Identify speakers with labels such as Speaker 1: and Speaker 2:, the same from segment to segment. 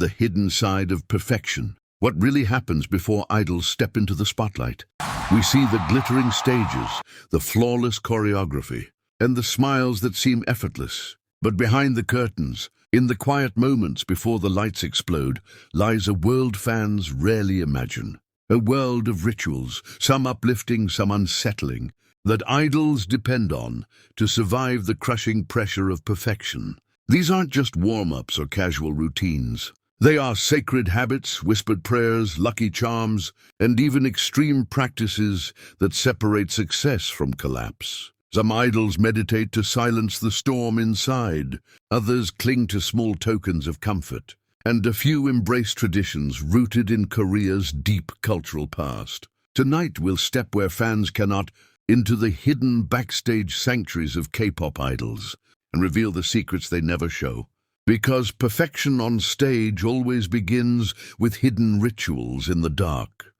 Speaker 1: the hidden side of perfection. What really happens before idols step into the spotlight? We see the glittering stages, the flawless choreography, and the smiles that seem effortless. But behind the curtains, in the quiet moments before the lights explode, lies a world fans rarely imagine. A world of rituals, some uplifting, some unsettling, that idols depend on to survive the crushing pressure of perfection. These aren't just warm-ups or casual routines. They are sacred habits, whispered prayers, lucky charms, and even extreme practices that separate success from collapse. Some idols meditate to silence the storm inside. Others cling to small tokens of comfort. And a few embrace traditions rooted in Korea's deep cultural past. Tonight we'll step where fans cannot, into the hidden backstage sanctuaries of K-pop idols, and reveal the secrets they never show. Because perfection on stage always begins with hidden rituals in the dark.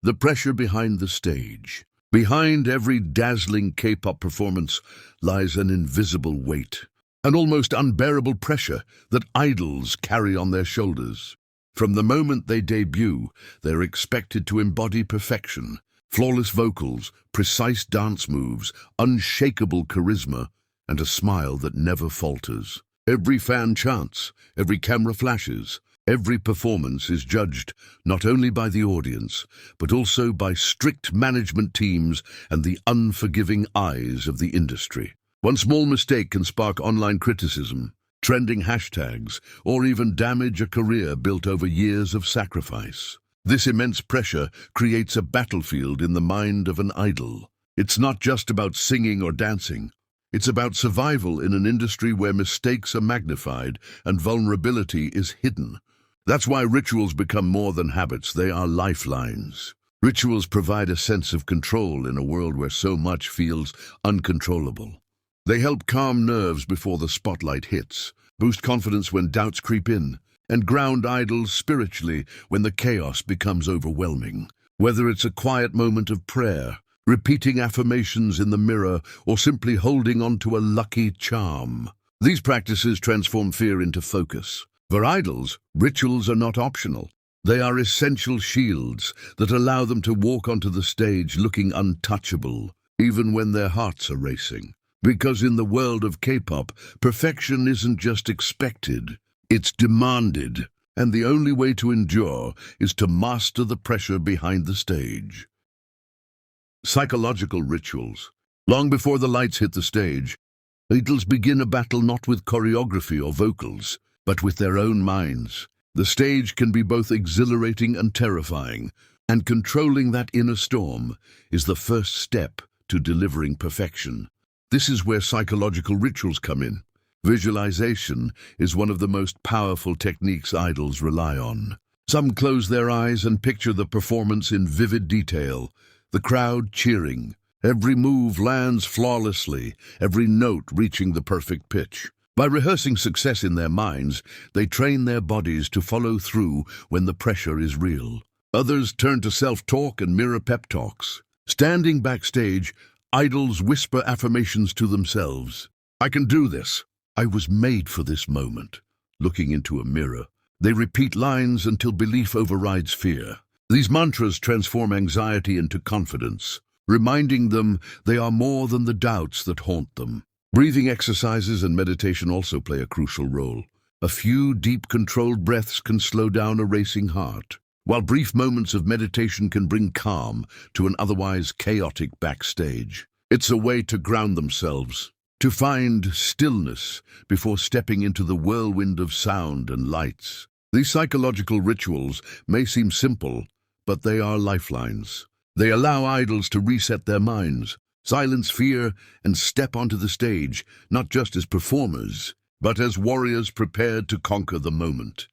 Speaker 1: The pressure behind the stage. Behind every dazzling K-pop performance lies an invisible weight, an almost unbearable pressure that idols carry on their shoulders. From the moment they debut, they're expected to embody perfection. Flawless vocals, precise dance moves, unshakable charisma, and a smile that never falters. Every fan chants, every camera flashes, every performance is judged not only by the audience, but also by strict management teams and the unforgiving eyes of the industry. One small mistake can spark online criticism, trending hashtags, or even damage a career built over years of sacrifice. This immense pressure creates a battlefield in the mind of an idol. It's not just about singing or dancing. It's about survival in an industry where mistakes are magnified and vulnerability is hidden. That's why rituals become more than habits, they are lifelines. Rituals provide a sense of control in a world where so much feels uncontrollable. They help calm nerves before the spotlight hits, boost confidence when doubts creep in, and ground idols spiritually when the chaos becomes overwhelming. Whether it's a quiet moment of prayer, repeating affirmations in the mirror, or simply holding on to a lucky charm, these practices transform fear into focus. For idols, rituals are not optional. They are essential shields that allow them to walk onto the stage looking untouchable, even when their hearts are racing. Because in the world of K-pop, perfection isn't just expected, it's demanded. And the only way to endure is to master the pressure behind the stage. Psychological rituals. Long before the lights hit the stage, idols begin a battle not with choreography or vocals, but with their own minds. The stage can be both exhilarating and terrifying, and controlling that inner storm is the first step to delivering perfection. This is where psychological rituals come in. Visualization is one of the most powerful techniques idols rely on. Some close their eyes and picture the performance in vivid detail, the crowd cheering. Every move lands flawlessly, every note reaching the perfect pitch. By rehearsing success in their minds, they train their bodies to follow through when the pressure is real. Others turn to self-talk and mirror pep talks. Standing backstage, idols whisper affirmations to themselves. I can do this. I was made for this moment. Looking into a mirror, they repeat lines until belief overrides fear. These mantras transform anxiety into confidence, reminding them they are more than the doubts that haunt them. Breathing exercises and meditation also play a crucial role. A few deep, controlled breaths can slow down a racing heart, while brief moments of meditation can bring calm to an otherwise chaotic backstage. It's a way to ground themselves, to find stillness before stepping into the whirlwind of sound and lights. These psychological rituals may seem simple, but they are lifelines. They allow idols to reset their minds, silence fear, and step onto the stage, not just as performers, but as warriors prepared to conquer the moment.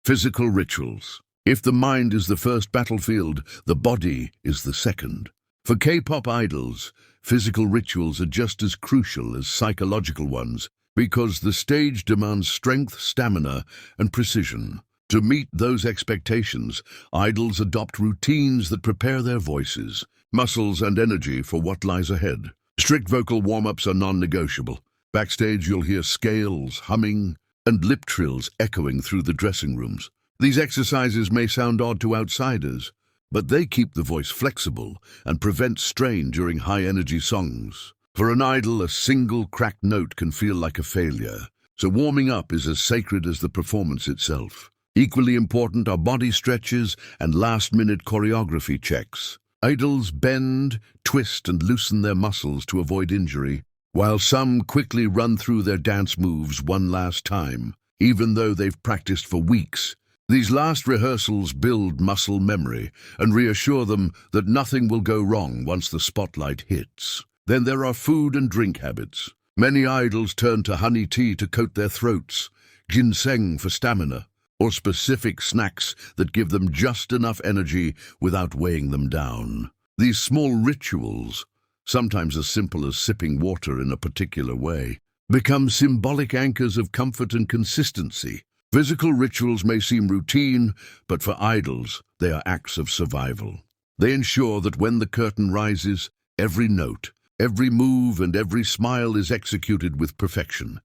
Speaker 1: Physical rituals. If the mind is the first battlefield, the body is the second. For K-pop idols, physical rituals are just as crucial as psychological ones, because the stage demands strength, stamina, and precision. To meet those expectations, idols adopt routines that prepare their voices, muscles, and energy for what lies ahead. Strict vocal warm-ups are non-negotiable. Backstage, you'll hear scales, humming, and lip trills echoing through the dressing rooms. These exercises may sound odd to outsiders, but they keep the voice flexible and prevent strain during high-energy songs. For an idol, a single cracked note can feel like a failure, so warming up is as sacred as the performance itself. Equally important are body stretches and last-minute choreography checks. Idols bend, twist, and loosen their muscles to avoid injury, while some quickly run through their dance moves one last time, even though they've practiced for weeks. These last rehearsals build muscle memory and reassure them that nothing will go wrong once the spotlight hits. Then there are food and drink habits. Many idols turn to honey tea to coat their throats, ginseng for stamina, or specific snacks that give them just enough energy without weighing them down. These small rituals, sometimes as simple as sipping water in a particular way, become symbolic anchors of comfort and consistency. Physical rituals may seem routine, but for idols, they are acts of survival. They ensure that when the curtain rises, every note, every move, and every smile is executed with perfection.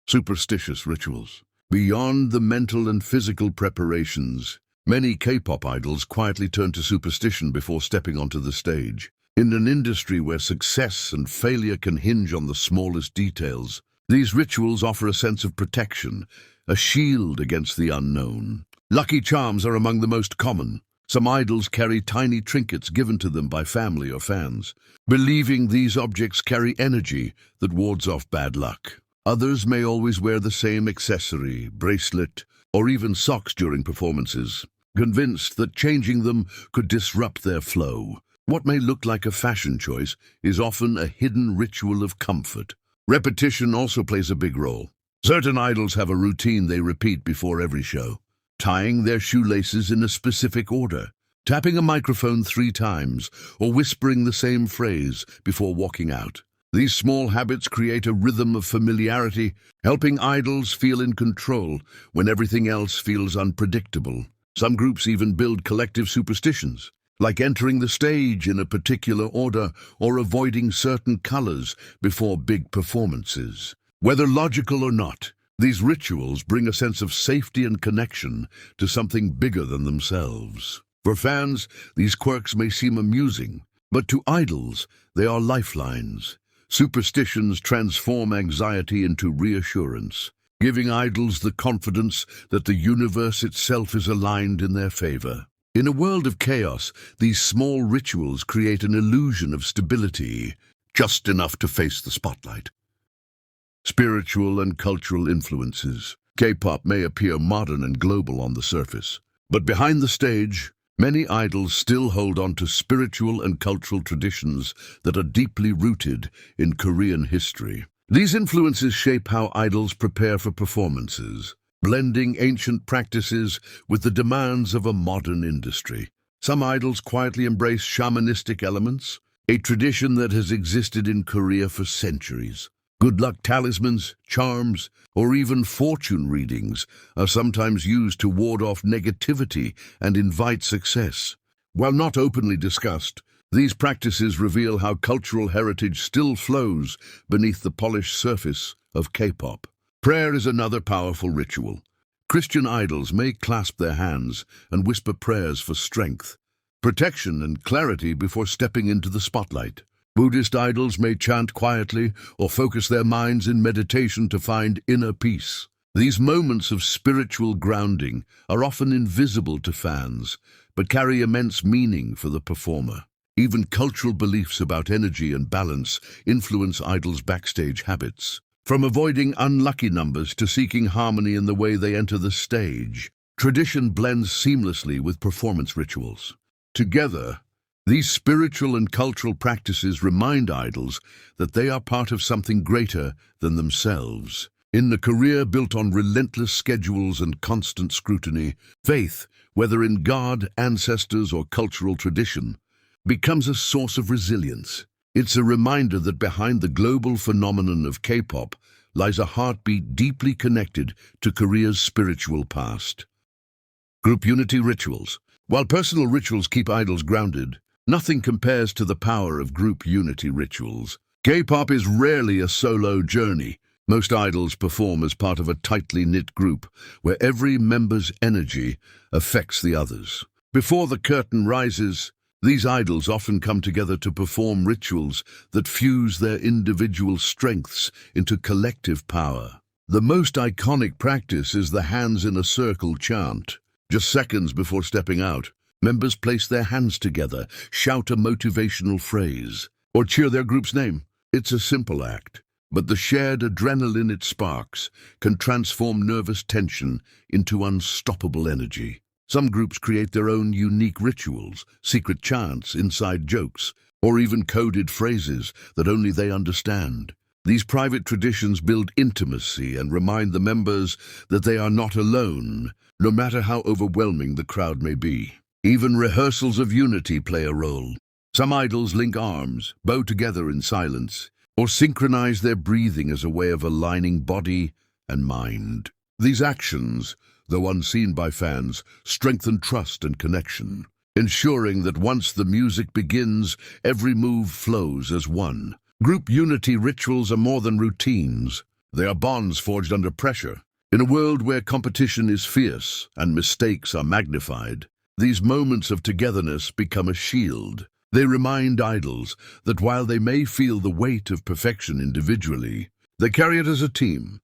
Speaker 1: Superstitious rituals. Beyond the mental and physical preparations, many K-pop idols quietly turn to superstition before stepping onto the stage. In an industry where success and failure can hinge on the smallest details, these rituals offer a sense of protection, a shield against the unknown. Lucky charms are among the most common. Some idols carry tiny trinkets given to them by family or fans, believing these objects carry energy that wards off bad luck. Others may always wear the same accessory, bracelet, or even socks during performances, convinced that changing them could disrupt their flow. What may look like a fashion choice is often a hidden ritual of comfort. Repetition also plays a big role. Certain idols have a routine they repeat before every show, tying their shoelaces in a specific order, tapping a microphone 3 times, or whispering the same phrase before walking out. These small habits create a rhythm of familiarity, helping idols feel in control when everything else feels unpredictable. Some groups even build collective superstitions, like entering the stage in a particular order or avoiding certain colors before big performances. Whether logical or not, these rituals bring a sense of safety and connection to something bigger than themselves. For fans, these quirks may seem amusing, but to idols, they are lifelines. Superstitions transform anxiety into reassurance, giving idols the confidence that the universe itself is aligned in their favor. In a world of chaos, these small rituals create an illusion of stability, just enough to face the spotlight. Spiritual and cultural influences. K-pop may appear modern and global on the surface, but behind the stage, many idols still hold on to spiritual and cultural traditions that are deeply rooted in Korean history. These influences shape how idols prepare for performances, blending ancient practices with the demands of a modern industry. Some idols quietly embrace shamanistic elements, a tradition that has existed in Korea for centuries. Good luck talismans, charms, or even fortune readings are sometimes used to ward off negativity and invite success. While not openly discussed, these practices reveal how cultural heritage still flows beneath the polished surface of K-pop. Prayer is another powerful ritual. Christian idols may clasp their hands and whisper prayers for strength, protection, and clarity before stepping into the spotlight. Buddhist idols may chant quietly or focus their minds in meditation to find inner peace. These moments of spiritual grounding are often invisible to fans, but carry immense meaning for the performer. Even cultural beliefs about energy and balance influence idols' backstage habits. From avoiding unlucky numbers to seeking harmony in the way they enter the stage, tradition blends seamlessly with performance rituals. Together, these spiritual and cultural practices remind idols that they are part of something greater than themselves. In a career built on relentless schedules and constant scrutiny, faith, whether in God, ancestors, or cultural tradition, becomes a source of resilience. It's a reminder that behind the global phenomenon of K-pop lies a heartbeat deeply connected to Korea's spiritual past. Group unity rituals. While personal rituals keep idols grounded, nothing compares to the power of group unity rituals. K-pop is rarely a solo journey. Most idols perform as part of a tightly knit group where every member's energy affects the others. Before the curtain rises, these idols often come together to perform rituals that fuse their individual strengths into collective power. The most iconic practice is the hands in a circle chant. Just seconds before stepping out, members place their hands together, shout a motivational phrase, or cheer their group's name. It's a simple act, but the shared adrenaline it sparks can transform nervous tension into unstoppable energy. Some groups create their own unique rituals, secret chants, inside jokes, or even coded phrases that only they understand. These private traditions build intimacy and remind the members that they are not alone, no matter how overwhelming the crowd may be. Even rehearsals of unity play a role. Some idols link arms, bow together in silence, or synchronize their breathing as a way of aligning body and mind. These actions, though unseen by fans, strengthen trust and connection, ensuring that once the music begins, every move flows as one. Group unity rituals are more than routines. They are bonds forged under pressure. In a world where competition is fierce and mistakes are magnified, these moments of togetherness become a shield. They remind idols that while they may feel the weight of perfection individually, they carry it as a team.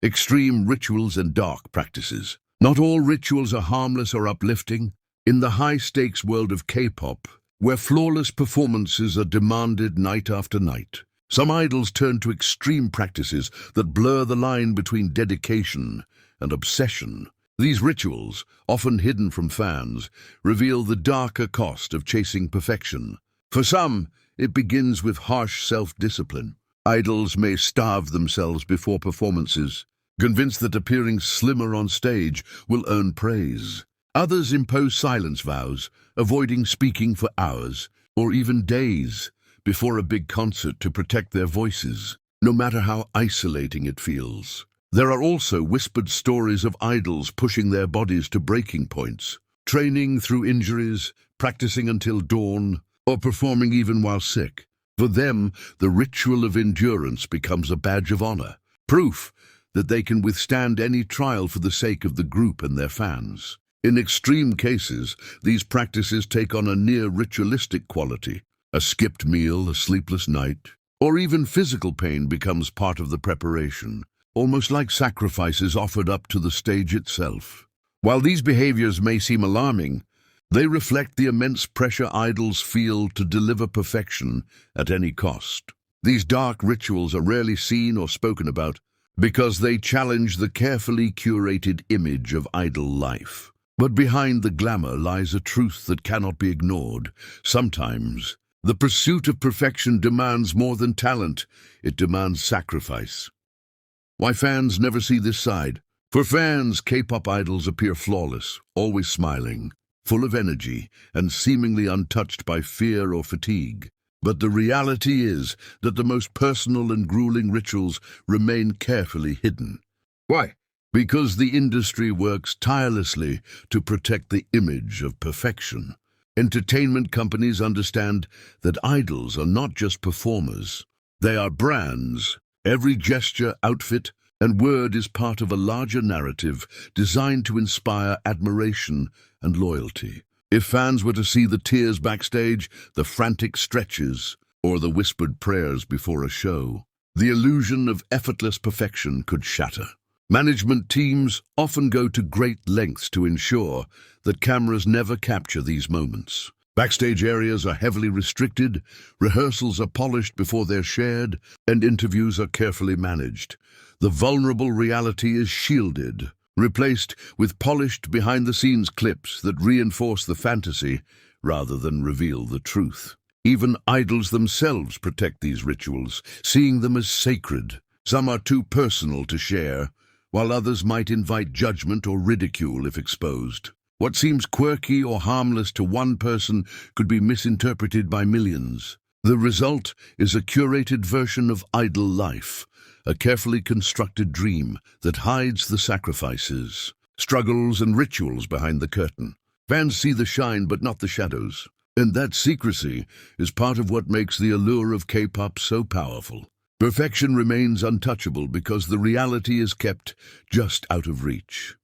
Speaker 1: Extreme rituals and dark practices. Not all rituals are harmless or uplifting. In the high-stakes world of K-pop, where flawless performances are demanded night after night, some idols turn to extreme practices that blur the line between dedication and obsession. These rituals, often hidden from fans, reveal the darker cost of chasing perfection. For some, it begins with harsh self-discipline. Idols may starve themselves before performances, convinced that appearing slimmer on stage will earn praise. Others impose silence vows, avoiding speaking for hours or even days before a big concert to protect their voices, no matter how isolating it feels. There are also whispered stories of idols pushing their bodies to breaking points, training through injuries, practicing until dawn, or performing even while sick. For them, the ritual of endurance becomes a badge of honor, proof that they can withstand any trial for the sake of the group and their fans. In extreme cases, these practices take on a near ritualistic quality. A skipped meal, a sleepless night, or even physical pain becomes part of the preparation, almost like sacrifices offered up to the stage itself. While these behaviors may seem alarming, they reflect the immense pressure idols feel to deliver perfection at any cost. These dark rituals are rarely seen or spoken about because they challenge the carefully curated image of idol life. But behind the glamour lies a truth that cannot be ignored. Sometimes, the pursuit of perfection demands more than talent. It demands sacrifice. Why fans never see this side? For fans, K-pop idols appear flawless, always smiling, full of energy, and seemingly untouched by fear or fatigue. But the reality is that the most personal and grueling rituals remain carefully hidden. Why? Because the industry works tirelessly to protect the image of perfection. Entertainment companies understand that idols are not just performers. They are brands. Every gesture, outfit, and word is part of a larger narrative designed to inspire admiration and loyalty. If fans were to see the tears backstage, the frantic stretches, or the whispered prayers before a show, the illusion of effortless perfection could shatter. Management teams often go to great lengths to ensure that cameras never capture these moments. Backstage areas are heavily restricted, rehearsals are polished before they're shared, and interviews are carefully managed. The vulnerable reality is shielded, replaced with polished behind-the-scenes clips that reinforce the fantasy rather than reveal the truth. Even idols themselves protect these rituals, seeing them as sacred. Some are too personal to share, while others might invite judgment or ridicule if exposed. What seems quirky or harmless to one person could be misinterpreted by millions. The result is a curated version of idol life, a carefully constructed dream that hides the sacrifices, struggles, and rituals behind the curtain. Fans see the shine but not the shadows, and that secrecy is part of what makes the allure of K-pop so powerful. Perfection remains untouchable because the reality is kept just out of reach.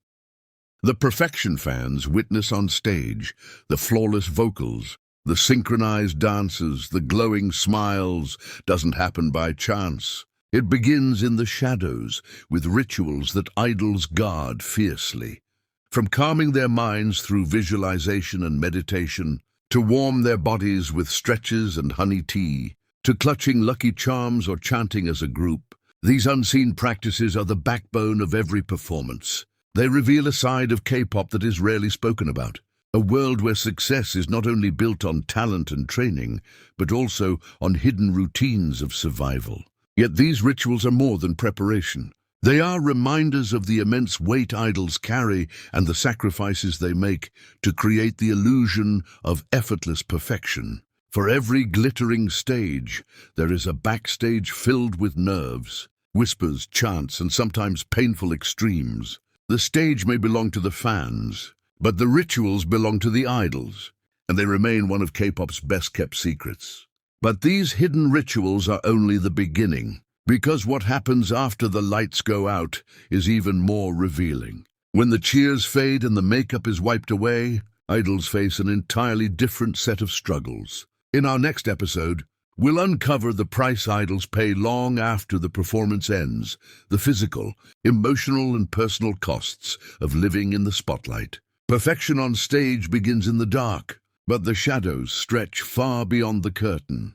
Speaker 1: The perfection fans witness on stage the flawless vocals, the synchronized dances, the glowing smiles doesn't happen by chance. It begins in the shadows with rituals that idols guard fiercely. From calming their minds through visualization and meditation, to warm their bodies with stretches and honey tea, to clutching lucky charms or chanting as a group, these unseen practices are the backbone of every performance. They reveal a side of K-pop that is rarely spoken about, a world where success is not only built on talent and training, but also on hidden routines of survival. Yet these rituals are more than preparation. They are reminders of the immense weight idols carry and the sacrifices they make to create the illusion of effortless perfection. For every glittering stage, there is a backstage filled with nerves, whispers, chants, and sometimes painful extremes. The stage may belong to the fans, but the rituals belong to the idols, and they remain one of K-pop's best-kept secrets. But these hidden rituals are only the beginning, because what happens after the lights go out is even more revealing. When the cheers fade and the makeup is wiped away, idols face an entirely different set of struggles. In our next episode, we'll uncover the price idols pay long after the performance ends, the physical, emotional, and personal costs of living in the spotlight. Perfection on stage begins in the dark, but the shadows stretch far beyond the curtain.